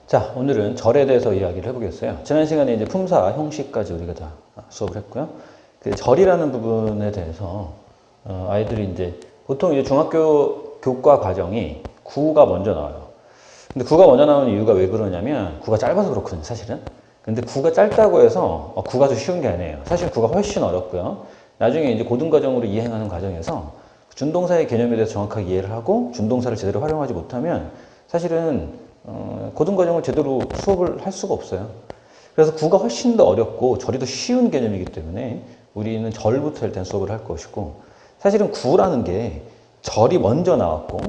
자, 오늘은 절에 대해서 이야기를 해보겠어요. 지난 시간에 이제 품사, 형식까지 우리가 다 수업을 했고요. 그 절이라는 부분에 대해서 아이들이 이제 보통 이제 중학교 교과 과정이 구가 먼저 나와요. 근데 구가 먼저 나오는 이유가 왜 그러냐면 구가 짧아서 그렇거든요, 사실은. 근데 구가 짧다고 해서 구가 더 쉬운 게 아니에요. 사실 구가 훨씬 어렵고요. 나중에 이제 고등과정으로 이행하는 과정에서 준동사의 개념에 대해서 정확하게 이해를 하고 준동사를 제대로 활용하지 못하면 사실은 고등과정을 제대로 수업을 할 수가 없어요. 그래서 구가 훨씬 더 어렵고 절이 더 쉬운 개념이기 때문에 우리는 절부터 일단 수업을 할 것이고, 사실은 구라는 게 절이 먼저 나왔고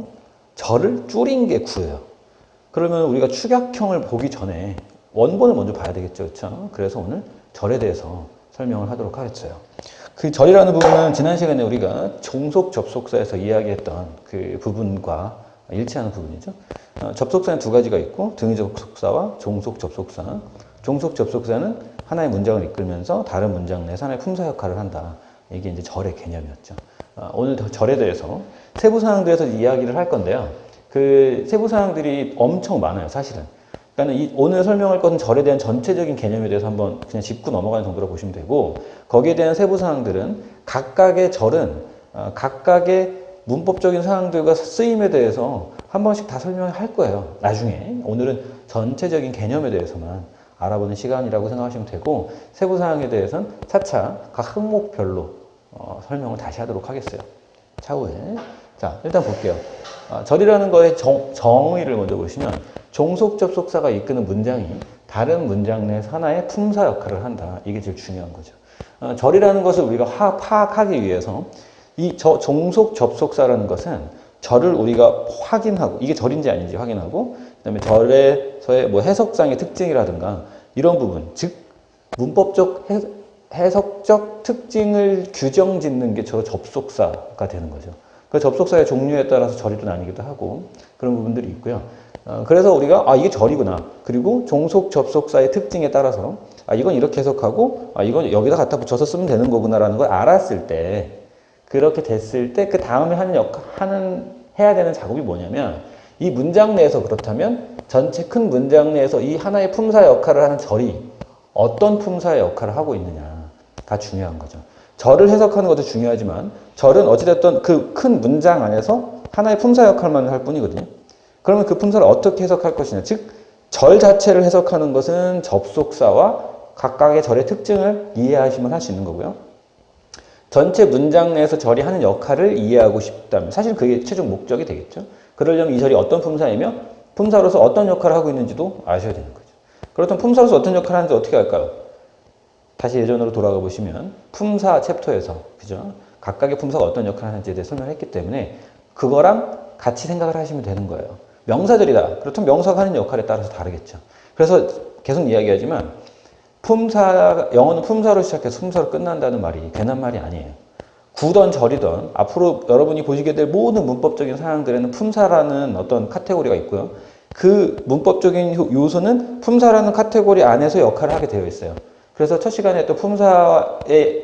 절을 줄인 게 구예요. 그러면 우리가 축약형을 보기 전에 원본을 먼저 봐야 되겠죠, 그렇죠? 그래서 오늘 절에 대해서 설명을 하도록 하겠어요. 그 절이라는 부분은 지난 시간에 우리가 종속 접속사에서 이야기했던 그 부분과 일치하는 부분이죠. 접속사는 두 가지가 있고 등위 접속사와 종속 접속사. 종속 접속사는 하나의 문장을 이끌면서 다른 문장 내에서 하나의 품사 역할을 한다. 이게 이제 절의 개념이었죠. 오늘 절에 대해서 세부 사항들에서 이야기를 할 건데요. 그 세부 사항들이 엄청 많아요, 사실은. 그러니까 오늘 설명할 것은 절에 대한 전체적인 개념에 대해서 한번 그냥 짚고 넘어가는 정도로 보시면 되고, 거기에 대한 세부 사항들은 각각의 절은 각각의 문법적인 사항들과 쓰임에 대해서 한 번씩 다 설명을 할 거예요, 나중에. 오늘은 전체적인 개념에 대해서만 알아보는 시간이라고 생각하시면 되고, 세부 사항에 대해서는 차차 각 항목별로 설명을 다시 하도록 하겠어요, 차후에. 자, 일단 볼게요. 절이라는 거의 정의를 먼저 보시면 종속 접속사가 이끄는 문장이 다른 문장 내에서 하나의 품사 역할을 한다. 이게 제일 중요한 거죠. 절이라는 것을 우리가 파악하기 위해서 이 종속 접속사라는 것은 절을 우리가 확인하고, 이게 절인지 아닌지 확인하고, 그다음에 절에서의 뭐 해석상의 특징이라든가 이런 부분, 즉 문법적 해석적 특징을 규정 짓는 게 저 접속사가 되는 거죠. 그 접속사의 종류에 따라서 절이 또 나뉘기도 하고 그런 부분들이 있고요. 그래서 우리가 이게 절이구나. 그리고 종속 접속사의 특징에 따라서 이건 이렇게 해석하고 이건 여기다 갖다 붙여서 쓰면 되는 거구나라는 걸 알았을 때, 그렇게 됐을 때 그 다음에 해야 되는 작업이 뭐냐면, 이 문장 내에서 그렇다면 전체 큰 문장 내에서 이 하나의 품사 역할을 하는 절이 어떤 품사의 역할을 하고 있느냐가 중요한 거죠. 절을 해석하는 것도 중요하지만 절은 어찌됐든 그 큰 문장 안에서 하나의 품사 역할만 할 뿐이거든요. 그러면 그 품사를 어떻게 해석할 것이냐, 즉 절 자체를 해석하는 것은 접속사와 각각의 절의 특징을 이해하시면 할 수 있는 거고요. 전체 문장 내에서 절이 하는 역할을 이해하고 싶다면 사실 그게 최종 목적이 되겠죠. 그러려면 이 절이 어떤 품사이며 품사로서 어떤 역할을 하고 있는지도 아셔야 되는 거죠. 그렇다면 품사로서 어떤 역할을 하는지 어떻게 할까요? 다시 예전으로 돌아가 보시면 품사 챕터에서, 그죠? 각각의 품사가 어떤 역할을 하는지에 대해 설명을 했기 때문에 그거랑 같이 생각을 하시면 되는 거예요. 명사절이다. 그렇다면 명사가 하는 역할에 따라서 다르겠죠. 그래서 계속 이야기하지만 영어는 품사로 시작해서 품사로 끝난다는 말이 괜한 말이 아니에요. 구던 절이던 앞으로 여러분이 보시게 될 모든 문법적인 사항들에는 품사라는 어떤 카테고리가 있고요. 그 문법적인 요소는 품사라는 카테고리 안에서 역할을 하게 되어 있어요. 그래서 첫 시간에 또 품사의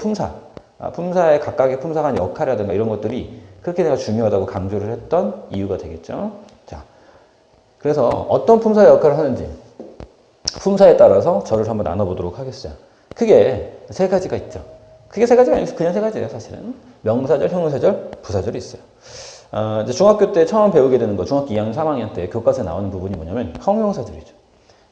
각각의 품사가 하는 역할이라든가 이런 것들이 그렇게 내가 중요하다고 강조를 했던 이유가 되겠죠. 자, 그래서 어떤 품사의 역할을 하는지 품사에 따라서 절을 한번 나눠보도록 하겠어요. 크게 세 가지가 있죠. 크게 세 가지가 아니고 그냥 세 가지예요, 사실은. 명사절, 형용사절, 부사절이 있어요. 이제 중학교 때 처음 배우게 되는 거, 중학교 2학년, 3학년 때 교과서에 나오는 부분이 뭐냐면 형용사절이죠.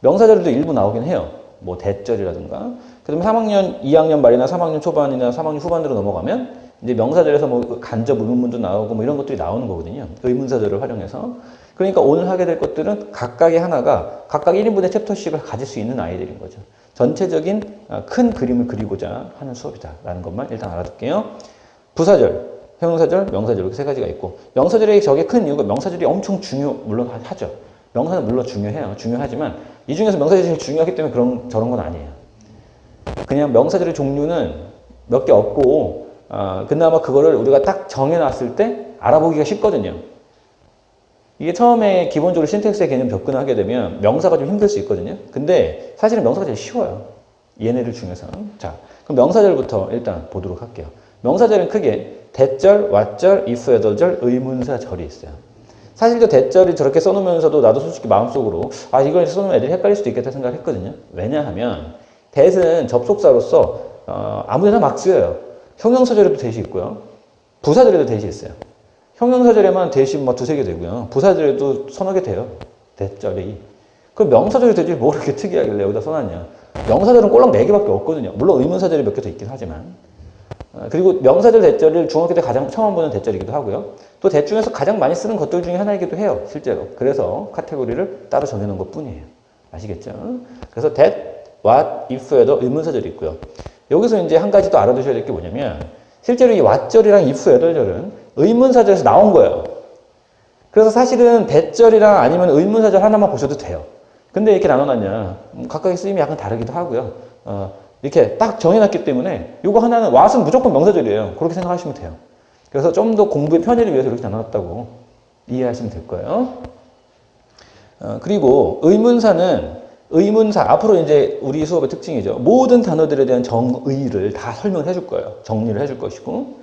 명사절도 일부 나오긴 해요. 뭐 대절이라든가. 그다음에 3학년, 2학년 말이나 3학년 초반이나 3학년 후반으로 넘어가면 이제 명사절에서 뭐 간접 의문문도 나오고 뭐 이런 것들이 나오는 거거든요. 의문사절을 활용해서. 그러니까 오늘 하게 될 것들은 각각의 하나가 각각 1인분의 챕터씩을 가질 수 있는 아이들인 거죠. 전체적인 큰 그림을 그리고자 하는 수업이다라는 것만 일단 알아둘게요. 부사절, 형용사절, 명사절 이렇게 세 가지가 있고, 명사절의 저게 큰 이유가 명사절이 엄청 물론 하죠. 명사는 물론 중요해요. 중요하지만 이 중에서 명사절이 제일 중요하기 때문에 저런 건 아니에요. 그냥 명사절의 종류는 몇 개 없고 그나마 그거를 우리가 딱 정해놨을 때 알아보기가 쉽거든요. 이게 처음에 기본적으로 신텍스의 개념 접근하게 되면 명사가 좀 힘들 수 있거든요. 근데 사실은 명사가 제일 쉬워요, 얘네들 중에서. 자, 그럼 명사절부터 일단 보도록 할게요. 명사절은 크게 대절, 왓절, if, 애더절, 의문사절이 있어요. 사실 저 대절이 저렇게 써놓으면서도 나도 솔직히 마음속으로 아 이걸 써놓으면 애들이 헷갈릴 수도 있겠다 생각을 했거든요. 왜냐하면 대는 접속사로서 아무데나 막 쓰여요. 형용사절에도 대시 있고요. 부사절에도 대시 있어요. 형용사절에만 대시 뭐 두세 개 되고요. 부사절에도 서너 개 돼요. 대절이. 그럼 명사절에 대시 뭐 이렇게 특이하길래 여기다 써놨냐. 명사절은 꼴랑 4개밖에 없거든요. 물론 의문사절이 몇 개 더 있긴 하지만. 그리고 명사절 대절을 중학교 때 가장 처음 보는 대절이기도 하고요. 또 대 중에서 가장 많이 쓰는 것들 중에 하나이기도 해요. 실제로. 그래서 카테고리를 따로 정해놓은 것 뿐이에요. 아시겠죠? 그래서 that, what, if에도 의문사절이 있고요. 여기서 이제 한 가지 또 알아두셔야 될 게 뭐냐면 실제로 이 what절이랑 if 8절은 의문사절에서 나온 거예요. 그래서 사실은 대절이랑 아니면 의문사절 하나만 보셔도 돼요. 근데 이렇게 나눠놨냐. 각각의 쓰임이 약간 다르기도 하고요. 이렇게 딱 정해놨기 때문에 이거 하나는 what은 무조건 명사절이에요. 그렇게 생각하시면 돼요. 그래서 좀 더 공부의 편의를 위해서 이렇게 나눠놨다고 이해하시면 될 거예요. 그리고 의문사는 의문사, 앞으로 이제 우리 수업의 특징이죠. 모든 단어들에 대한 정의를 다 설명을 해줄 거예요. 정리를 해줄 것이고.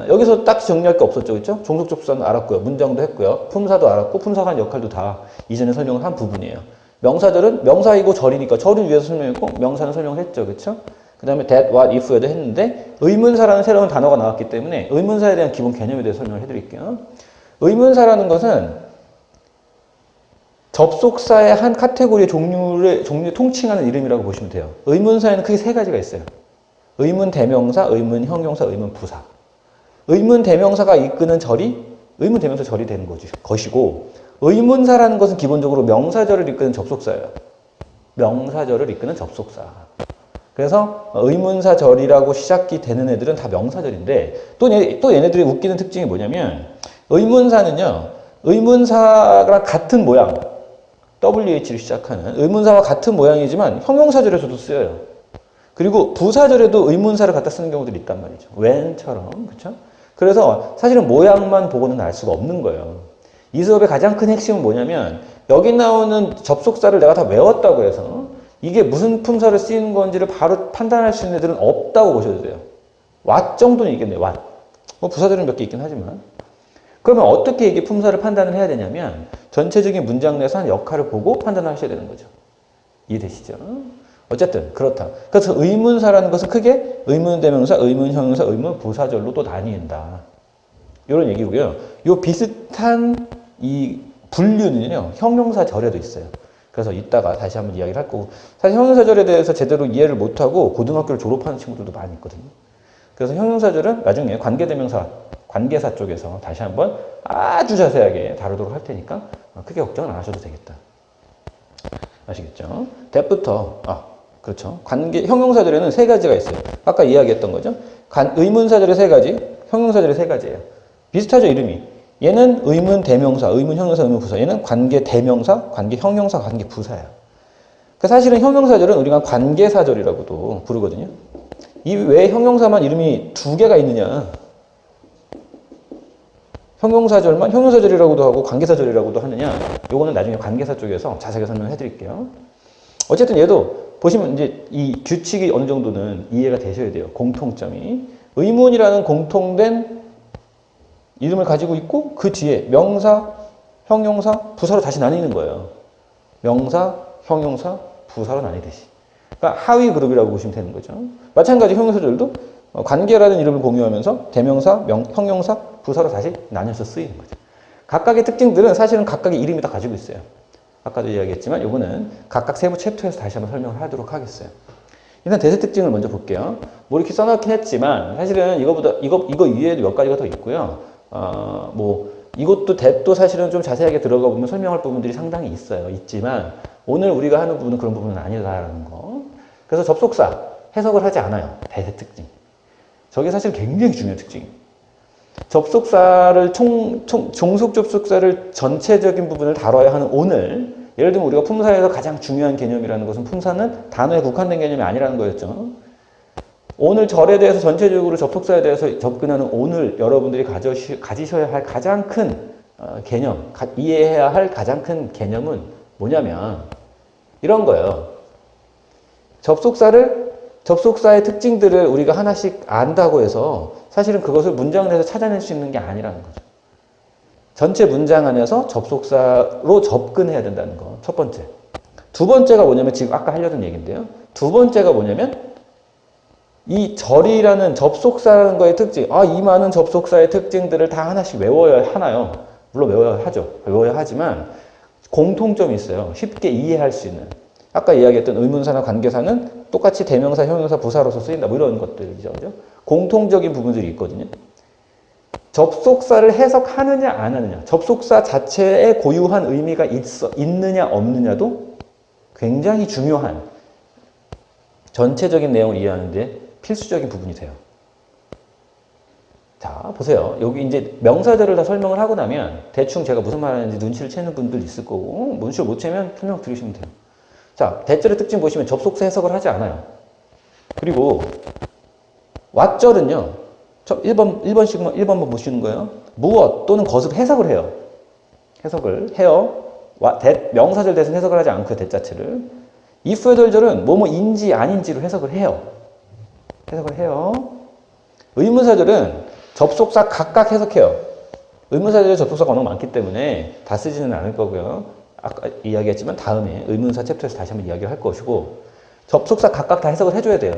여기서 딱히 정리할 게 없었죠. 그렇죠? 종속접수사는 알았고요. 문장도 했고요. 품사도 알았고, 품사가 한 역할도 다 이전에 설명을 한 부분이에요. 명사절은 명사이고 절이니까 절을 위해서 설명했고, 명사는 설명을 했죠. 그렇죠? 그 다음에 that, what, if에도 했는데, 의문사라는 새로운 단어가 나왔기 때문에 의문사에 대한 기본 개념에 대해서 설명을 해드릴게요. 의문사라는 것은 접속사의 한 카테고리의 종류를 통칭하는 이름이라고 보시면 돼요. 의문사에는 크게 3가지가 있어요. 의문 대명사, 의문 형용사, 의문 부사. 의문 대명사가 이끄는 절이 의문 대명사 절이 되는 것이고, 의문사라는 것은 기본적으로 명사절을 이끄는 접속사예요. 명사절을 이끄는 접속사. 그래서 의문사절이라고 시작이 되는 애들은 다 명사절인데 또 얘네들이 웃기는 특징이 뭐냐면 의문사는요. 의문사랑 같은 모양 WH로 시작하는 의문사와 같은 모양이지만 형용사절에서도 쓰여요. 그리고 부사절에도 의문사를 갖다 쓰는 경우들이 있단 말이죠. when처럼. 그렇죠? 그래서 사실은 모양만 보고는 알 수가 없는 거예요. 이 수업의 가장 큰 핵심은 뭐냐면 여기 나오는 접속사를 내가 다 외웠다고 해서 이게 무슨 품사로 쓰이는 건지를 바로 판단할 수 있는 애들은 없다고 보셔도 돼요. what 정도는 있겠네요. what. 뭐 부사절은 몇 개 있긴 하지만. 그러면 어떻게 이게 품사를 판단을 해야 되냐면 전체적인 문장 내에서 한 역할을 보고 판단을 하셔야 되는 거죠. 이해되시죠? 어쨌든 그렇다. 그래서 의문사라는 것은 크게 의문대명사, 의문형용사, 의문부사절로 또 나뉜다. 이런 얘기고요. 이 비슷한 이 분류는요. 형용사절에도 있어요. 그래서 이따가 다시 한번 이야기를 할 거고 사실 형용사절에 대해서 제대로 이해를 못하고 고등학교를 졸업하는 친구들도 많이 있거든요. 그래서 형용사절은 나중에 관계대명사, 관계사 쪽에서 다시 한번 아주 자세하게 다루도록 할 테니까 크게 걱정은 안 하셔도 되겠다. 아시겠죠? 대부터 그렇죠. 형용사절에는 3가지가 있어요. 아까 이야기했던 거죠. 의문사절에 3가지, 형용사절에 3가지예요. 비슷하죠, 이름이. 얘는 의문 대명사, 의문 형용사, 의문 부사. 얘는 관계 대명사, 관계 형용사, 관계 부사예요. 그러니까 사실은 형용사절은 우리가 관계사절이라고도 부르거든요. 이 왜 형용사만 이름이 2개가 있느냐? 형용사절만 형용사절이라고도 하고 관계사절이라고도 하느냐? 요거는 나중에 관계사 쪽에서 자세하게 설명해 드릴게요. 어쨌든 얘도 보시면 이제 이 규칙이 어느 정도는 이해가 되셔야 돼요. 공통점이. 의문이라는 공통된 이름을 가지고 있고 그 뒤에 명사, 형용사, 부사로 다시 나뉘는 거예요. 명사, 형용사, 부사로 나뉘듯이. 그러니까 하위 그룹이라고 보시면 되는 거죠. 마찬가지 형용사절도 관계라는 이름을 공유하면서 대명사, 형용사, 부사로 다시 나뉘어서 쓰이는 거죠. 각각의 특징들은 사실은 각각의 이름이 다 가지고 있어요. 아까도 이야기했지만 이거는 각각 세부 챕터에서 다시 한번 설명을 하도록 하겠어요. 일단 대세 특징을 먼저 볼게요. 뭐 이렇게 써놓긴 했지만 사실은 이거 위에도 몇 가지가 더 있고요. 이것도 대도 사실은 좀 자세하게 들어가 보면 설명할 부분들이 상당히 있지만 오늘 우리가 하는 부분은 그런 부분은 아니다라는 거. 그래서 접속사 해석을 하지 않아요. 대세 특징. 저게 사실 굉장히 중요한 특징입니다. 접속사를 종속 접속사를 전체적인 부분을 다뤄야 하는 오늘 예를 들면 우리가 품사에서 가장 중요한 개념이라는 것은 품사는 단어에 국한된 개념이 아니라는 거였죠. 오늘 절에 대해서 전체적으로 접속사에 대해서 접근하는 오늘 여러분들이 가지셔야 할 가장 큰 개념, 이해해야 할 가장 큰 개념은 뭐냐면 이런 거예요. 접속사의 특징들을 우리가 하나씩 안다고 해서 사실은 그것을 문장 내에서 찾아낼 수 있는 게 아니라는 거죠. 전체 문장 안에서 접속사로 접근해야 된다는 거. 첫 번째. 두 번째가 뭐냐면 지금 아까 하려던 얘기인데요. 두 번째가 뭐냐면 이 절이라는 접속사라는 거의 특징. 이 많은 접속사의 특징들을 다 하나씩 외워야 하나요? 물론 외워야 하죠. 외워야 하지만 공통점이 있어요. 쉽게 이해할 수 있는. 아까 이야기했던 의문사나 관계사는 똑같이 대명사, 형용사, 부사로서 쓰인다. 뭐 이런 것들이죠. 그죠? 공통적인 부분들이 있거든요. 접속사를 해석하느냐 안 하느냐, 접속사 자체에 고유한 의미가 있느냐 없느냐도 굉장히 중요한 전체적인 내용을 이해하는데 필수적인 부분이 돼요. 자, 보세요. 여기 이제 명사들을 다 설명을 하고 나면 대충 제가 무슨 말 하는지 눈치를 채는 분들 있을 거고, 눈치를 못 채면 설명 들으시면 돼요. 자, 대절의 특징 보시면 접속사 해석을 하지 않아요. 그리고 왓절은요, 1번만 보시는 거예요. 무엇 또는 것을 해석을 해요. 해석을 해요. 명사절 대신 해석을 하지 않고요, 대 자체를. if 해설절은 뭐뭐인지 아닌지로 해석을 해요. 해석을 해요. 의문사절은 접속사 각각 해석해요. 의문사절에 접속사가 워낙 많기 때문에 다 쓰지는 않을 거고요. 아까 이야기했지만 다음에 의문사 챕터에서 다시 한번 이야기를 할 것이고, 접속사 각각 다 해석을 해줘야 돼요.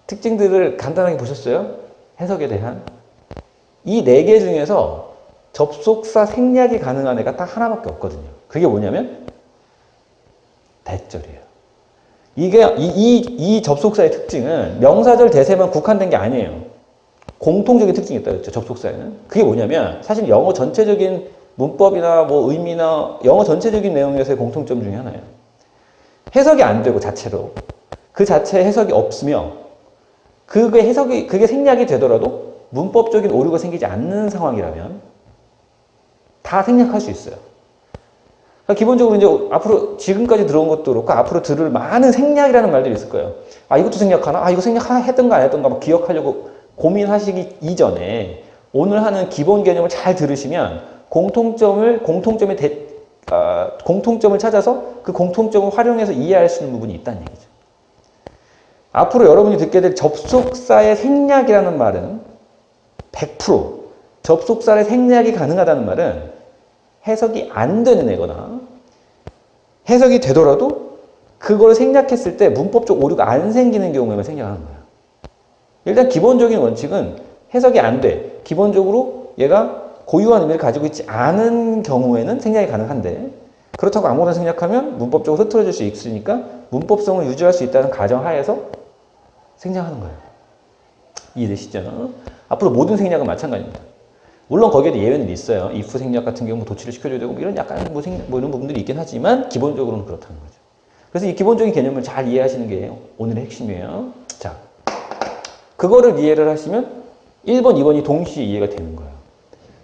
특징들을 간단하게 보셨어요? 해석에 대한. 이 4개 중에서 접속사 생략이 가능한 애가 딱 하나밖에 없거든요. 그게 뭐냐면 대절이에요. 이게 이 접속사의 특징은 명사절 대세만 국한된 게 아니에요. 공통적인 특징이 있다고 했죠. 접속사에는. 그게 뭐냐면 사실 영어 전체적인 문법이나 뭐 의미나 영어 전체적인 내용에서의 공통점 중에 하나예요. 해석이 안 되고 자체로 그 자체에 해석이 없으며 그게 생략이 되더라도 문법적인 오류가 생기지 않는 상황이라면 다 생략할 수 있어요. 그러니까 기본적으로 이제 앞으로 지금까지 들어온 것도 그렇고 앞으로 들을 많은 생략이라는 말들이 있을 거예요. 이것도 생략하나? 이거 생략했던가 안 했던가 막 기억하려고 고민하시기 이전에 오늘 하는 기본 개념을 잘 들으시면 공통점을 찾아서 그 공통점을 활용해서 이해할 수 있는 부분이 있다는 얘기죠. 앞으로 여러분이 듣게 될 접속사의 생략이라는 말은 100% 접속사의 생략이 가능하다는 말은 해석이 안 되는 애거나 해석이 되더라도 그걸 생략했을 때 문법적 오류가 안 생기는 경우에만 생략하는 거예요. 일단 기본적인 원칙은 해석이 안 돼. 기본적으로 얘가 고유한 의미를 가지고 있지 않은 경우에는 생략이 가능한데 그렇다고 아무거나 생략하면 문법적으로 흐트러질 수 있으니까 문법성을 유지할 수 있다는 가정하에서 생략하는 거예요. 이해되시죠? 앞으로 모든 생략은 마찬가지입니다. 물론 거기에도 예외는 있어요. if 생략 같은 경우 도치를 시켜줘야 되고 이런 약간 뭐 이런 부분들이 있긴 하지만 기본적으로는 그렇다는 거죠. 그래서 이 기본적인 개념을 잘 이해하시는 게 오늘의 핵심이에요. 자, 그거를 이해를 하시면 1번, 2번이 동시에 이해가 되는 거예요.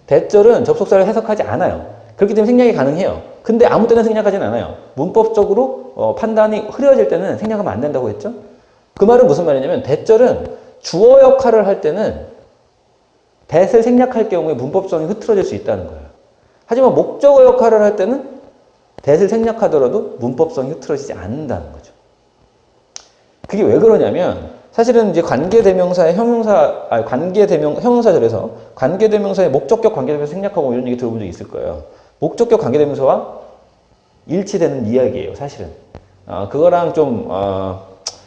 대절은 접속사를 해석하지 않아요. 그렇기 때문에 생략이 가능해요. 근데 아무 때나 생략하지는 않아요. 문법적으로 판단이 흐려질 때는 생략하면 안 된다고 했죠. 그 말은 무슨 말이냐면 대절은 주어 역할을 할 때는 that을 생략할 경우에 문법성이 흐트러질 수 있다는 거예요. 하지만 목적어 역할을 할 때는 that을 생략하더라도 문법성이 흐트러지지 않는다는 거죠. 그게 왜 그러냐면 사실은 이제 관계대명사의 형용사절에서 관계대명사의 목적격 관계대명사 생략하고 이런 얘기 들어본 적 있을 거예요. 목적격 관계대명사와 일치되는 이야기예요, 사실은. 그거랑 좀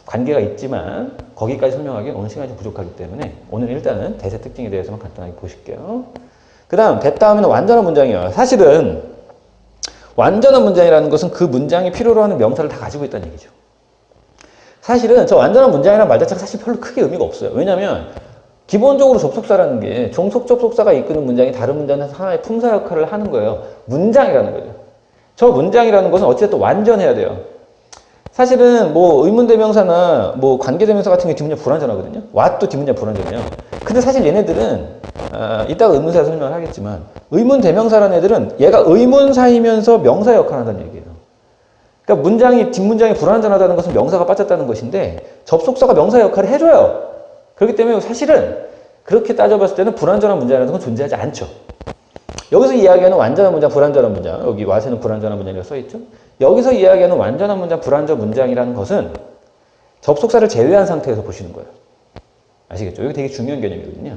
관계가 있지만 거기까지 설명하기엔 오늘 시간이 좀 부족하기 때문에 오늘 일단은 대세 특징에 대해서만 간단하게 보실게요. 그 다음 대 다음에는 완전한 문장이에요. 사실은 완전한 문장이라는 것은 그 문장이 필요로 하는 명사를 다 가지고 있다는 얘기죠. 사실은 저 완전한 문장이라는 말 자체가 사실 별로 크게 의미가 없어요. 왜냐하면 기본적으로 접속사라는 게 종속 접속사가 이끄는 문장이 다른 문장에서 하나의 품사 역할을 하는 거예요. 문장이라는 거죠. 저 문장이라는 것은 어쨌든 완전해야 돼요. 사실은 뭐 의문대명사나 뭐 관계대명사 같은 게 뒷문장 불완전하거든요. what도 뒷문장 불완전해요. 근데 사실 얘네들은 이따가 의문사 설명을 하겠지만 의문대명사라는 애들은 얘가 의문사이면서 명사 역할을 한다는 얘기예요. 그러니까 뒷문장이 불완전하다는 것은 명사가 빠졌다는 것인데 접속사가 명사 역할을 해줘요. 그렇기 때문에 사실은 그렇게 따져봤을 때는 불완전한 문장이라는 건 존재하지 않죠. 여기서 이야기하는 완전한 문장, 불완전한 문장, 여기 와세는 불완전한 문장이라고 써있죠. 여기서 이야기하는 완전한 문장, 불완전 문장이라는 것은 접속사를 제외한 상태에서 보시는 거예요. 아시겠죠? 이게 되게 중요한 개념이거든요.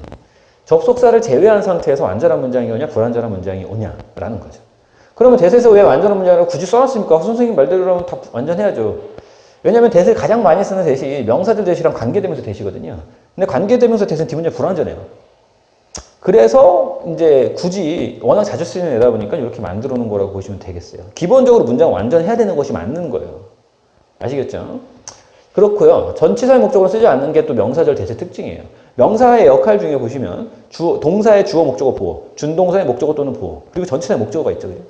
접속사를 제외한 상태에서 완전한 문장이 오냐 불완전한 문장이 오냐라는 거죠. 그러면 대세에서 왜 완전한 문장을 굳이 써놨습니까? 선생님 말대로라면 다 완전해야죠. 왜냐하면 대세 가장 많이 쓰는 대시 명사절 대시랑 관계대명사 대시거든요. 근데 관계대명사 대시는 기본적으로 불완전해요. 그래서 이제 굳이 워낙 자주 쓰이는 애다 보니까 이렇게 만들어 놓은 거라고 보시면 되겠어요. 기본적으로 문장 완전해야 되는 것이 맞는 거예요. 아시겠죠? 그렇고요. 전치사의 목적으로 쓰지 않는 게 또 명사절 대세 특징이에요. 명사의 역할 중에 보시면 동사의 주어, 목적어, 보어, 준동사의 목적어 또는 보어, 그리고 전치사의 목적어가 있죠. 그죠?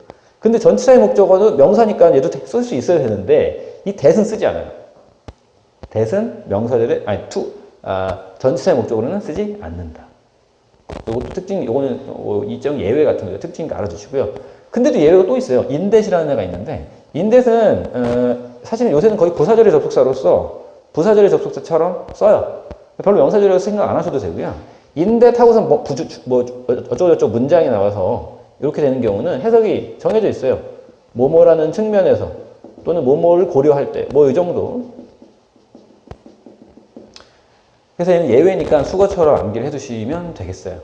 근데 전치사의 목적어는 명사니까 얘도 쓸 수 있어야 되는데 이 that은 쓰지 않아요. that은 명사절에 전치사의 목적어로는 쓰지 않는다. 이것도 특징, 이거는 일정 예외 같은 거죠. 특징이니까 알아두시고요. 근데도 예외가 또 있어요. 인댓이라는 애가 있는데 인댓은 사실은 요새는 거의 부사절의 접속사로서 부사절의 접속사처럼 써요. 별로 명사절이라고 생각 안 하셔도 되고요. 인댓하고선 어쩌고저쩌고 문장이 나와서 이렇게 되는 경우는 해석이 정해져 있어요. 뭐뭐라는 측면에서 또는 뭐뭐를 고려할 때 뭐 이 정도. 그래서 얘는 예외니까 수거처럼 암기를 해두시면 되겠어요.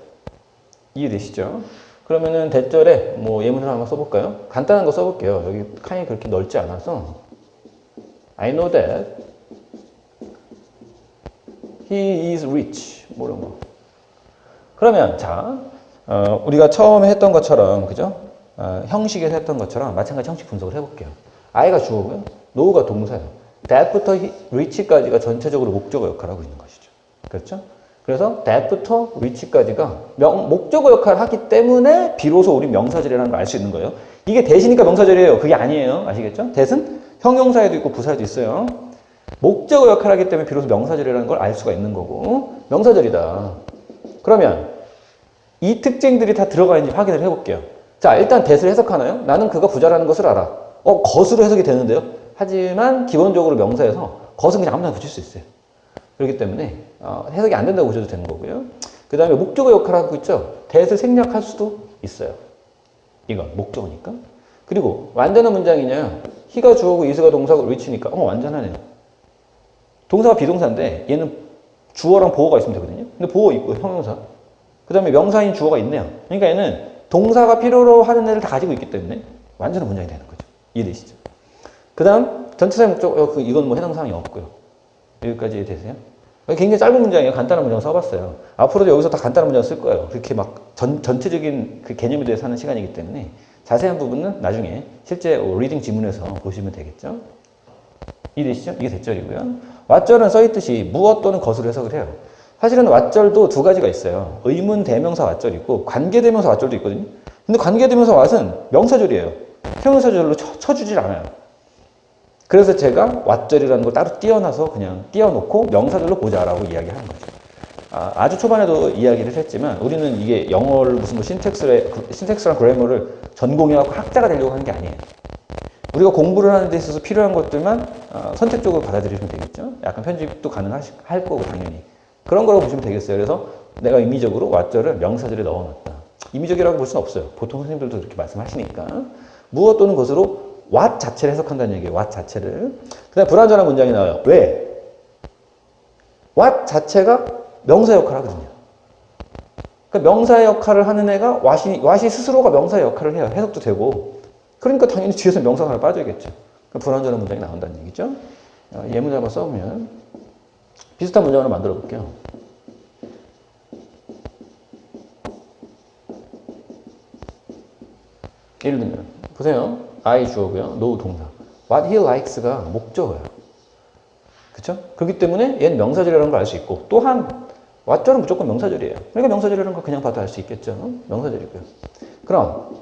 이해되시죠? 그러면은 대절에 뭐 예문을 한번 써볼까요? 간단한 거 써볼게요. 여기 칸이 그렇게 넓지 않아서 I know that he is rich. 뭐 이런 거. 그러면 자 우리가 처음에 했던 것처럼 그죠? 형식에서 했던 것처럼 마찬가지 형식 분석을 해볼게요. I가 주어고요. know가 동사예요. that부터 reach까지가 전체적으로 목적어 역할을 하고 있는 것이죠. 그렇죠? 그래서 that부터 reach까지가 목적어 역할을 하기 때문에 비로소 우리 명사절이라는 걸 알 수 있는 거예요. 이게 대시니까 명사절이에요. 그게 아니에요. 아시겠죠? that은 형용사에도 있고 부사에도 있어요. 목적어 역할을 하기 때문에 비로소 명사절이라는 걸 알 수가 있는 거고 명사절이다. 그러면 이 특징들이 다 들어가 있는지 확인을 해볼게요. 자, 일단 that을 해석하나요? 나는 그가 부자라는 것을 알아. 것으로 해석이 되는데요. 하지만 기본적으로 명사에서 것은 그냥 아무나 붙일 수 있어요. 그렇기 때문에 해석이 안 된다고 보셔도 되는 거고요. 그 다음에 목적어 역할을 하고 있죠. that을 생략할 수도 있어요. 이건 목적어니까. 그리고 완전한 문장이냐? he가 주어고 is가 동사고 reach니까 완전하네요. 동사가 비동사인데 얘는 주어랑 보어가 있으면 되거든요. 근데 보어 있고 형용사. 그 다음에 명사인 주어가 있네요. 그러니까 얘는 동사가 필요로 하는 애를 다 가지고 있기 때문에 완전한 문장이 되는 거죠. 이해되시죠? 그 다음 전체사의 목적 이건 뭐 해당 사항이 없고요. 여기까지 되세요? 굉장히 짧은 문장이에요. 간단한 문장 써봤어요. 앞으로도 여기서 다 간단한 문장 쓸 거예요. 그렇게 막 전체적인 그 개념에 대해서 하는 시간이기 때문에 자세한 부분은 나중에 실제 리딩 지문에서 보시면 되겠죠. 이해되시죠? 이게 대절이고요. 왓절은 써있듯이 무엇 또는 것으로 해석을 해요. 사실은 왓절도 두 가지가 있어요. 의문 대명사 왓절이 있고 관계 대명사 왓절도 있거든요. 근데 관계 대명사 왓은 명사절이에요. 형용사절로 쳐주질 않아요. 그래서 제가 왓절이라는 걸 따로 띄어놔서 그냥 띄워놓고 명사절로 보자라고 이야기하는 거죠. 아주 초반에도 이야기를 했지만 우리는 이게 영어를 무슨 뭐 신텍스랑 그래머를 전공해갖고 학자가 되려고 하는 게 아니에요. 우리가 공부를 하는 데 있어서 필요한 것들만 선택적으로 받아들이시면 되겠죠. 약간 편집도 가능할 거고 당연히. 그런 거라고 보시면 되겠어요. 그래서 내가 임의적으로 왓절을 명사절에 넣어놨다. 임의적이라고 볼 수는 없어요. 보통 선생님들도 그렇게 말씀하시니까. 무엇 또는 것으로 what 자체를 해석한다는 얘기예요. what 자체를. 그 다음에 불완전한 문장이 나와요. 왜? what 자체가 명사 역할을 하거든요. 그러니까 명사의 역할을 하는 애가 what이 스스로가 명사의 역할을 해요. 해석도 되고. 그러니까 당연히 뒤에서 명사가 하나 빠져야겠죠. 그러니까 불완전한 문장이 나온다는 얘기죠. 예문을 한번 써보면 비슷한 문장을 만들어 볼게요. 예를 들면 보세요. I 주어고요. no 동사. What he likes가 목적어예요. 그렇죠? 그렇기 때문에 얘는 명사절이라는 걸 알 수 있고 또한 what절은 무조건 명사절이에요. 그러니까 명사절이라는 걸 그냥 봐도 알 수 있겠죠. 명사절이고요. 그럼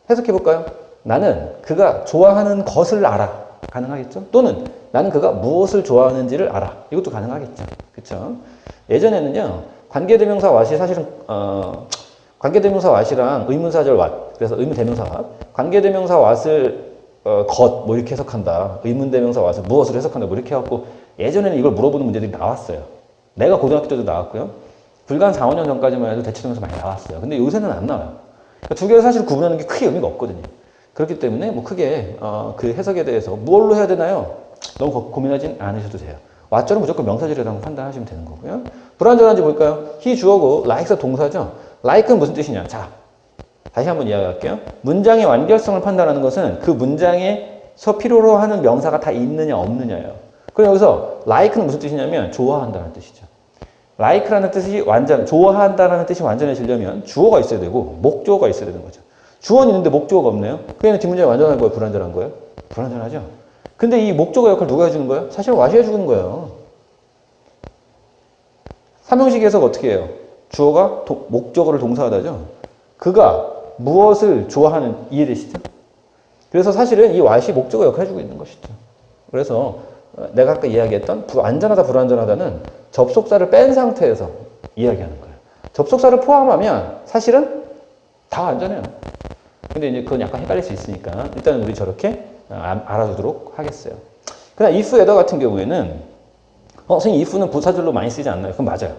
해석해 볼까요? 나는 그가 좋아하는 것을 알아. 가능하겠죠? 또는 나는 그가 무엇을 좋아하는지를 알아. 이것도 가능하겠죠. 그렇죠? 예전에는요. 관계대명사 what이 사실은 관계대명사 what이랑 의문사절 what. 그래서 의문대명사 what. 관계대명사 what을 것 뭐 이렇게 해석한다. 의문대명사 what을 무엇으로 해석한다. 뭐 이렇게 해갖고 예전에는 이걸 물어보는 문제들이 나왔어요. 내가 고등학교 때도 나왔고요. 불과 한 4, 5년 전까지만 해도 대체대명사 많이 나왔어요. 근데 요새는 안 나와요. 그러니까 두 개를 사실 구분하는 게 크게 의미가 없거든요. 그렇기 때문에 뭐 크게 그 해석에 대해서 뭘로 해야 되나요? 너무 고민하진 않으셔도 돼요. 왓절은 무조건 명사절이라고 판단하시면 되는 거고요. 불완전한지 볼까요? he 주어고 likes가 동사죠. like는 무슨 뜻이냐? 자, 다시 한번 이야기할게요. 문장의 완결성을 판단하는 것은 그 문장에서 필요로 하는 명사가 다 있느냐 없느냐예요. 그럼 여기서 like는 무슨 뜻이냐면 좋아한다는 뜻이죠. like라는 뜻이 좋아한다는 뜻이 완전해지려면 주어가 있어야 되고 목적어가 있어야 되는 거죠. 주어는 있는데 목적어가 없네요. 그냥 뒷문장이 완전한 거예요? 불완전한 거예요? 불완전하죠. 근데 이 목적어 역할 누가 해주는 거예요? 사실 what이 해주는 거예요. 삼형식 해석 어떻게 해요? 주어가 목적어를 동사하다죠. 그가 무엇을 좋아하는 이해되시죠? 그래서 사실은 이 what이 목적어 역할을 해주고 있는 것이죠. 그래서 내가 아까 이야기했던 안전하다 불안전하다는 접속사를 뺀 상태에서 이야기하는 거예요. 접속사를 포함하면 사실은 다 안전해요. 근데 이제 그건 약간 헷갈릴 수 있으니까 일단 우리 저렇게 알아두도록 하겠어요. 그다음 if, whether 같은 경우에는 선생님 if는 부사절로 많이 쓰지 않나요? 그건 맞아요.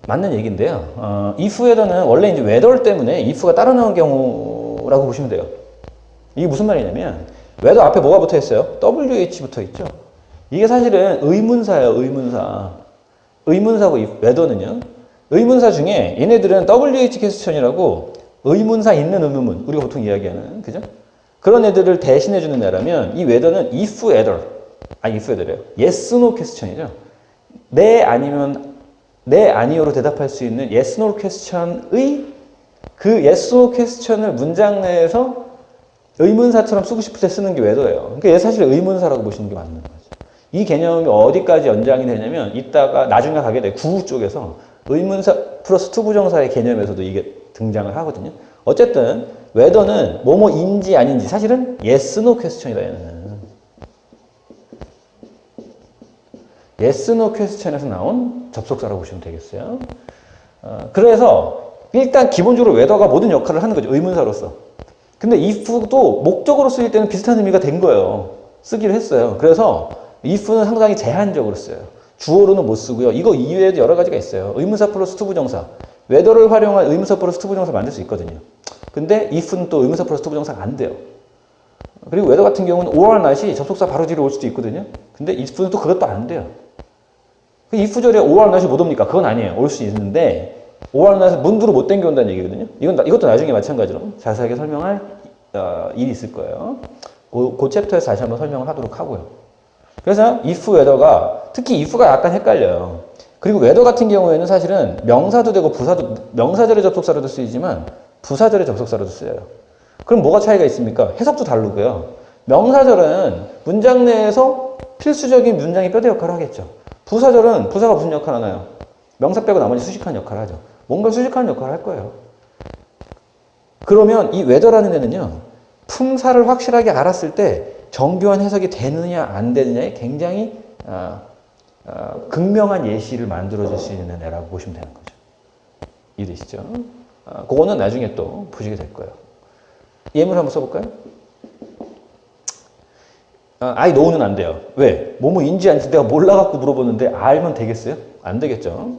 맞는 얘기인데요. if, whether는 원래 이제 whether 때문에 if가 따라 나온 경우라고 보시면 돼요. 이게 무슨 말이냐면 whether 앞에 뭐가 붙어 있어요? wh 붙어 있죠. 이게 사실은 의문사예요. 의문사고 whether는요. 의문사 중에 얘네들은 wh 퀘스천이라고 의문사 있는 의문문 우리가 보통 이야기하는 그죠? 그런 애들을 대신해주는 애라면 이 whether는 if, whether래요. yes, no 퀘스천이죠. 네 아니면 네 아니요로 대답할 수 있는 yes, no 퀘스천의 그 yes, no 퀘스천을 문장 내에서 의문사처럼 쓰고 싶을 때 쓰는 게 whether예요. 그러니까 얘 사실 의문사라고 보시는 게 맞는 거죠. 이 개념이 어디까지 연장이 되냐면 이따가 나중에 가게 돼 구후 쪽에서 의문사 플러스 투부정사의 개념에서도 이게 등장을 하거든요. 어쨌든 whether는 뭐뭐인지 아닌지 사실은 yes, no 퀘스천이다 얘는. yes, no 퀘스천에서 나온 접속사라고 보시면 되겠어요. 그래서 일단 기본적으로 whether가 모든 역할을 하는 거죠. 의문사로서. 근데 if도 목적으로 쓰일 때는 비슷한 의미가 된 거예요. 쓰기로 했어요. 그래서 if는 상당히 제한적으로 써요. 주어로는 못 쓰고요. 이거 이외에도 여러 가지가 있어요. 의문사 플러스 투부정사. whether를 활용한 의문사 플러스 투부정사 만들 수 있거든요. 근데 if는 또 의문사 플러스 투부정사가 안 돼요. 그리고 whether 같은 경우는 or not이 접속사 바로 뒤로 올 수도 있거든요. 근데 if는 또 그것도 안 돼요. if 절에 or not이 못 옵니까? 그건 아니에요. 올 수 있는데 or not을 문두로 못 땡겨온다는 얘기거든요. 이것도 나중에 마찬가지로 자세하게 설명할 일이 있을 거예요. 그 챕터에서 다시 한번 설명을 하도록 하고요. 그래서 if, whether가 특히 if가 약간 헷갈려요. 그리고 whether 같은 경우에는 사실은 명사도 되고 부사도 명사절의 접속사로도 쓰이지만 부사절의 접속사로도 쓰여요. 그럼 뭐가 차이가 있습니까? 해석도 다르고요. 명사절은 문장 내에서 필수적인 문장의 뼈대 역할을 하겠죠. 부사절은 부사가 무슨 역할을 하나요? 명사 빼고 나머지 수식하는 역할을 하죠. 뭔가 수식하는 역할을 할 거예요. 그러면 이 whether라는 애는요. 품사를 확실하게 알았을 때 정교한 해석이 되느냐 안 되느냐에 굉장히 극명한 예시를 만들어줄 수 있는 애라고 보시면 되는 거죠. 이해되시죠? 그거는 나중에 또 보시게 될 거예요. 예문 한번 써볼까요? I know는 안 돼요. 왜? 뭐뭐인지 아닌지 내가 몰라갖고 물어보는데 알면 되겠어요? 안 되겠죠.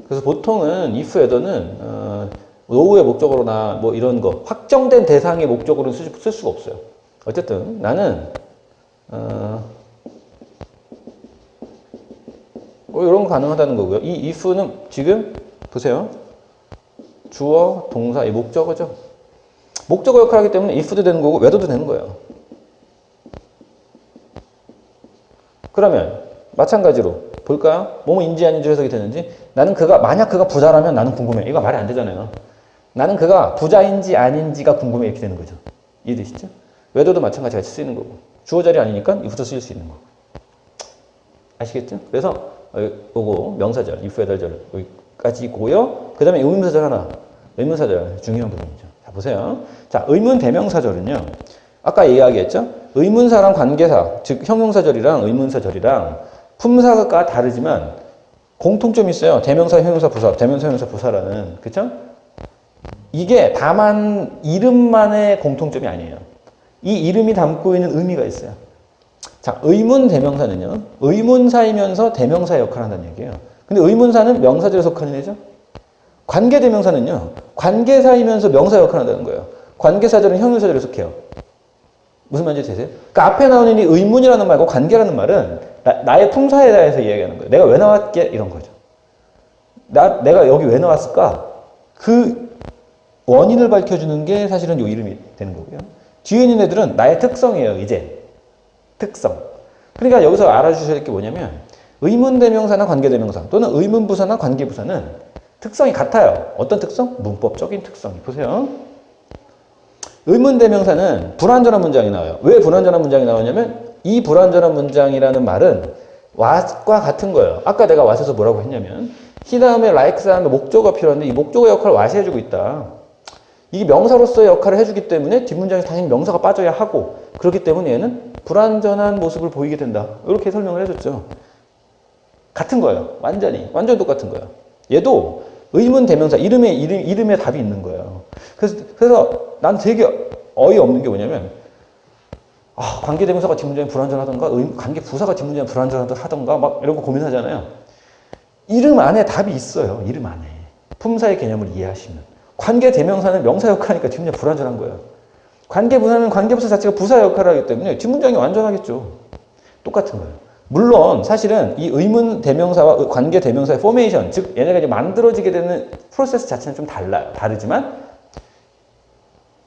그래서 보통은 if, whether는 know의 목적어로나 뭐 이런 거 확정된 대상의 목적어로는 쓸 수가 없어요. 어쨌든 나는 이런 거 가능하다는 거고요. 이 if는 지금 보세요. 주어, 동사, 이 목적어죠. 목적어 역할을 하기 때문에 if도 되는 거고 whether도 되는 거예요. 그러면 마찬가지로 볼까요? 뭐뭐인지 아닌지 해석이 되는지. 만약 그가 부자라면 나는 궁금해. 이거 말이 안 되잖아요. 나는 그가 부자인지 아닌지가 궁금해. 이렇게 되는 거죠. 이해되시죠? whether도 마찬가지 같이 쓰이는 거고. 주어 자리 아니니까 if도 쓰일 수 있는 거고. 아시겠죠? 그래서 요거 명사절, if, whether절 여기까지고요. 그 다음에 의문사절 하나. 의문사절 중요한 부분이죠. 자, 보세요. 자, 의문 대명사절은요. 아까 이야기했죠? 의문사랑 관계사, 즉 형용사절이랑 의문사절이랑 품사가 다르지만 공통점이 있어요. 대명사, 형용사, 부사, 대명사, 형용사, 부사라는. 그쵸? 이게 다만 이름만의 공통점이 아니에요. 이 이름이 담고 있는 의미가 있어요. 자, 의문 대명사는요. 의문사이면서 대명사의 역할을 한다는 얘기예요. 근데 의문사는 명사절에 속하는 애죠. 관계 대명사는요. 관계사이면서 명사 역할을 한다는 거예요. 관계사절은 형용사절에 속해요. 무슨 말인지 되세요? 그러니까 앞에 나오는 이 의문이라는 말과 관계라는 말은 나의 품사에 대해서 이야기하는 거예요. 내가 왜 나왔게? 이런 거죠. 내가 여기 왜 나왔을까? 그 원인을 밝혀주는 게 사실은 요 이름이 되는 거고요. 뒤에 있는 애들은 나의 특성이에요, 이제. 특성. 그러니까 여기서 알아주셔야 될 게 뭐냐면, 의문대명사나 관계대명사, 또는 의문부사나 관계부사는 특성이 같아요. 어떤 특성? 문법적인 특성이. 보세요. 의문대명사는 불완전한 문장이 나와요. 왜 불완전한 문장이 나오냐면, 이 불완전한 문장이라는 말은 what과 같은 거예요. 아까 내가 what에서 뭐라고 했냐면, he 다음에 like 다음에 목적어가 필요한데 이 목적어 역할을 what이 해주고 있다. 이게 명사로서의 역할을 해주기 때문에 뒷문장에서 당연히 명사가 빠져야 하고, 그렇기 때문에 얘는 불완전한 모습을 보이게 된다. 이렇게 설명을 해줬죠. 같은 거예요. 완전 똑같은 거예요. 얘도 의문 대명사, 이름에 답이 있는 거예요. 그래서 난 되게 어이없는 게 뭐냐면, 관계대명사가 뒷문장이 불완전하던가, 관계부사가 뒷문장이 불완전하던가, 막 이런 거 고민하잖아요. 이름 안에 답이 있어요. 이름 안에. 품사의 개념을 이해하시면. 관계대명사는 명사 역할하니까 뒷문장이 불완전한 거예요. 관계부사는 관계부사 자체가 부사 역할을 하기 때문에 뒷문장이 완전하겠죠. 똑같은 거예요. 물론 사실은 이 의문 대명사와 관계 대명사의 포메이션, 즉 얘네가 이제 만들어지게 되는 프로세스 자체는 좀 달라요. 다르지만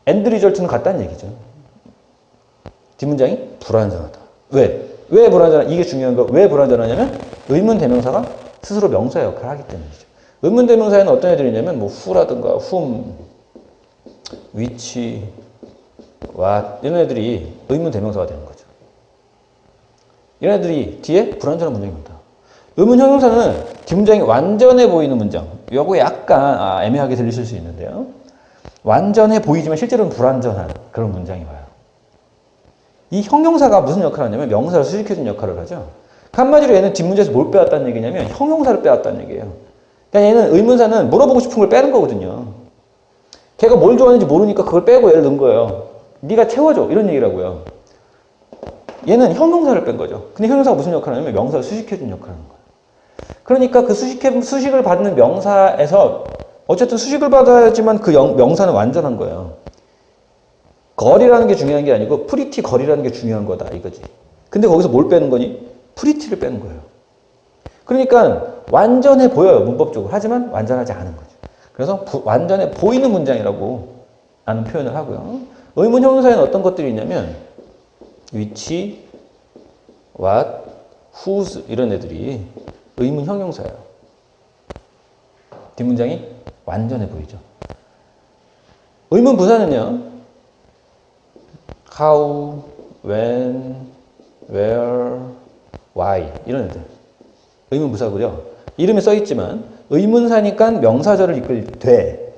엔드 리절트는 같다는 얘기죠. 뒷문장이 불완전하다. 왜? 왜 불완전하다? 이게 중요한 거. 왜 불완전하냐면 의문 대명사가 스스로 명사 역할을 하기 때문이죠. 의문 대명사에는 어떤 애들이 있냐면 뭐 who라든가 whom, which, what 이런 애들이 의문 대명사가 되는 거죠. 이런 애들이 뒤에 불완전한 문장이 온다. 의문 형용사는 뒷문장이 완전해 보이는 문장. 요거 약간 애매하게 들리실 수 있는데요. 완전해 보이지만 실제로는 불완전한 그런 문장이 와요. 이 형용사가 무슨 역할을 하냐면 명사를 수식해주는 역할을 하죠. 한마디로 얘는 뒷문장에서 뭘 빼왔다는 얘기냐면 형용사를 빼왔다는 얘기예요. 그러니까 얘는 의문사는 물어보고 싶은 걸 빼는 거거든요. 걔가 뭘 좋아하는지 모르니까 그걸 빼고 얘를 넣은 거예요. 네가 채워줘 이런 얘기라고요. 얘는 형용사를 뺀 거죠. 근데 형용사가 무슨 역할을 하냐면 명사를 수식해주는 역할을 하는 거예요. 그러니까 그 수식을 받는 명사에서 어쨌든 수식을 받아야지만 그 명사는 완전한 거예요. 거리라는 게 중요한 게 아니고 프리티 거리라는 게 중요한 거다 이거지. 근데 거기서 뭘 빼는 거니? 프리티를 빼는 거예요. 그러니까 완전해 보여요 문법적으로. 하지만 완전하지 않은 거죠. 그래서 완전해 보이는 문장이라고 라는 표현을 하고요. 의문 형용사에는 어떤 것들이 있냐면 which, what, whose 이런 애들이 의문 형용사예요. 뒷문장이 완전해 보이죠. 의문 부사는요. how, when, where, why 이런 애들. 의문 부사고요. 이름에 써 있지만 의문사니까 명사절을 이끌 돼.